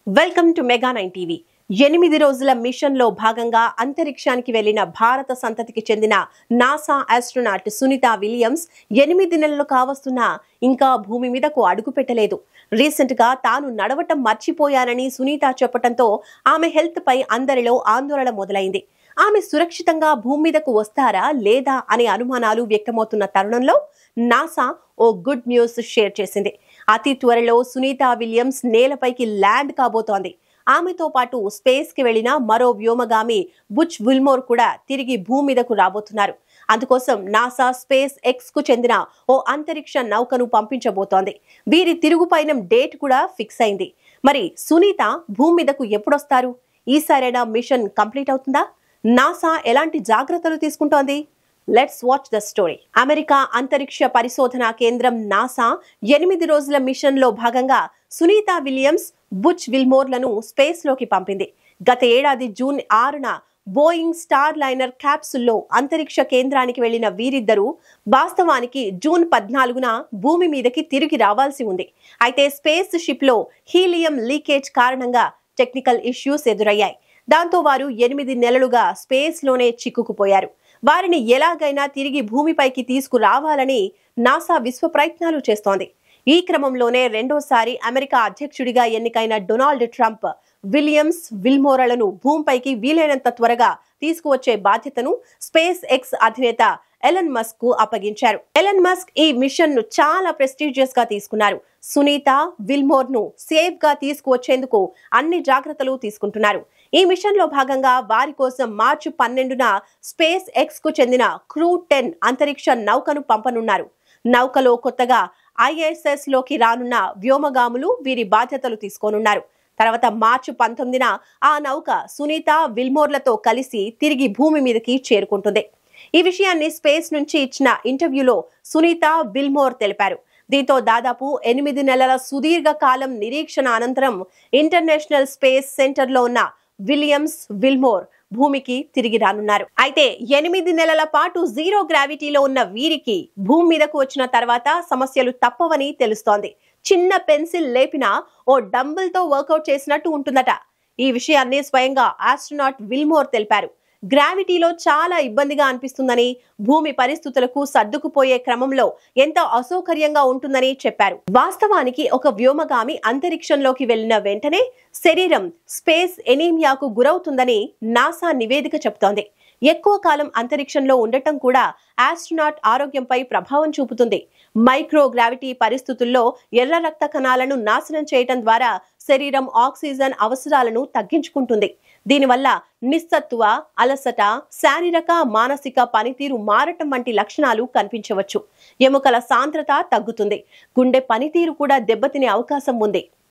Welcome to mega 9 TV. 8 రోజుల machine లో భాగంగా అంతరిక్షానికి వెళ్లిన భారత సంతతికి చెందిన నాసా ఆస్ట్రోనాట్ సునీత విలియమ్స్ 8 నెలలు కావస్తున్నా ఇంకా భూమి మీదకు అడుగు పెట్టలేదు. రీసెంట్ గా తాను నడవటం మర్చిపోయానని సునీత చెప్పడంతో ఆమె హెల్త్ పై అందరిలో ఆందోళన మొదలైంది. ఆమె సురక్షితంగా భూమి మీదకు వస్తారా లేదా అనే అనుమానాలు వ్యక్తమవుతున్న తరుణంలో నాసా ఓ గుడ్ న్యూస్ షేర్ చేసింది. అతి త్వరలో సునీత విలియమ్స్ నేలపైకి ల్యాండ్ కాబోతోంది. ఆమెతో పాటు స్పేస్ కి వెళ్లిన మరో వ్యోమగామి బుచ్ విల్మోర్ కూడా తిరిగి భూమి మీదకు రాబోతున్నారు. అందుకోసం నాసా స్పేస్ ఎక్స్ కు చెందిన ఓ అంతరిక్ష నౌకను పంపించబోతోంది. వీరి తిరుగు పయనం డేట్ కూడా ఫిక్స్ అయింది. మరి సునీత భూమి మీదకు ఎప్పుడొస్తారు? ఈసారైనా మిషన్ కంప్లీట్ అవుతుందా? నాసా ఎలాంటి జాగ్రత్తలు తీసుకుంటోంది? Let's watch the story. America అంతరిక్ష పరిశోధన కేంద్రం నాసా 8 రోజుల మిషన్ లో భాగంగా సునీత విలియమ్స్, బుచ్ విల్మోర్లను స్పేస్ లోకి పంపింది. గత ఏడాది జూన్ 6న బోయింగ్ స్టార్ లైనర్ క్యాప్సుల్లో అంతరిక్ష కేంద్రానికి వెళ్లిన వీరిద్దరూ వాస్తవానికి జూన్ 14న భూమి మీదకి తిరిగి రావాల్సి ఉంది. అయితే స్పేస్ షిప్ లో హీలియం లీకేజ్ కారణంగా టెక్నికల్ ఇష్యూస్ ఎదురయ్యాయి. దాంతో వారు 8 నెలలుగా స్పేస్ లోనే చిక్కుకుపోయారు. వారిని ఎలాగైనా తిరిగి భూమిపైకి తీసుకురావాలని నాసా విశ్వ ప్రయత్నాలు చేస్తోంది. ఈ క్రమంలోనే రెండోసారి అమెరికా అధ్యక్షుడిగా ఎన్నికైన డొనాల్డ్ ట్రంప్ విలియమ్స్, విల్మోరలను భూమిపైకి వీలైనంత త్వరగా తీసుకువచ్చే బాధ్యతను స్పేస్ ఎక్స్ అధినేత ఎలన్ మస్క్ కు అప్పగించారు. ఎలన్ మస్క్ ఈ మిషన్ ను చాలా ప్రెస్టీజియస్ గా తీసుకున్నారు. సునీత, విల్మోర్ ను సేఫ్ గా తీసుకువచ్చేందుకు అన్ని జాగ్రత్తలు తీసుకుంటున్నారు. ఈ మిషన్ లో భాగంగా వారి కోసం మార్చి 12న స్పేస్ ఎక్స్ కు చెందిన క్రూ 10 అంతరిక్ష నౌకను పంపనున్నారు. నౌకలో కొత్తగా ISS లోకి రానున్న వ్యోమగాములు వీరి బాధ్యతలు తీసుకోనున్నారు. తర్వాత మార్చి 19న ఆ నౌక సునీత, విల్మోర్లతో కలిసి తిరిగి భూమి మీదకి చేరుకుంటుంది. ఈ విషయాన్ని స్పేస్ నుంచి ఇచ్చిన ఇంటర్వ్యూలో సునీత, విల్మోర్ తెలిపారు. దీంతో దాదాపు 8 నెలల సుదీర్ఘ కాలం నిరీక్షణ అనంతరం ఇంటర్నేషనల్ స్పేస్ సెంటర్ లో ఉన్న విలియమ్స్, విల్మోర్ భూమికి తిరిగి రానున్నారు. అయితే 8 నెలల పాటు జీరో గ్రావిటీలో ఉన్న వీరికి భూమి మీదకు వచ్చిన తర్వాత సమస్యలు తప్పవని తెలుస్తోంది. చిన్న పెన్సిల్ లేపినా ఓ డంబుల్ తో వర్కౌట్ చేసినట్టు ఉంటుందట. ఈ విషయాన్ని స్వయంగా ఆస్ట్రోనాట్ విల్మోర్ తెలిపారు. గ్రావిటీలో చాలా ఇబ్బందిగా అనిపిస్తుందని, భూమి పరిస్థితులకు సర్దుకుపోయే క్రమంలో ఎంతో అసౌకర్యంగా ఉంటుందని చెప్పారు. వాస్తవానికి ఒక వ్యోమగామి అంతరిక్షంలోకి వెళ్లిన వెంటనే శరీరం స్పేస్ ఎనీమియాకు గురవుతుందని నాసా నివేదిక చెబుతోంది. ఎక్కువ కాలం అంతరిక్షంలో ఉండటం కూడా ఆస్ట్రోనాట్ ఆరోగ్యంపై ప్రభావం చూపుతుంది. మైక్రో గ్రావిటీ పరిస్థితుల్లో ఎర్ర రక్త కణాలను నాశనం చేయటం ద్వారా శరీరం ఆక్సిజన్ అవసరాలను తగ్గించుకుంటుంది. దీనివల్ల నిస్సత్తువ, అలసట, శారీరక, మానసిక పనితీరు మారటం వంటి లక్షణాలు కనిపించవచ్చు. ఎముకల సాంద్రత తగ్గుతుంది. గుండె పనితీరు కూడా దెబ్బతినే అవకాశం ఉంది.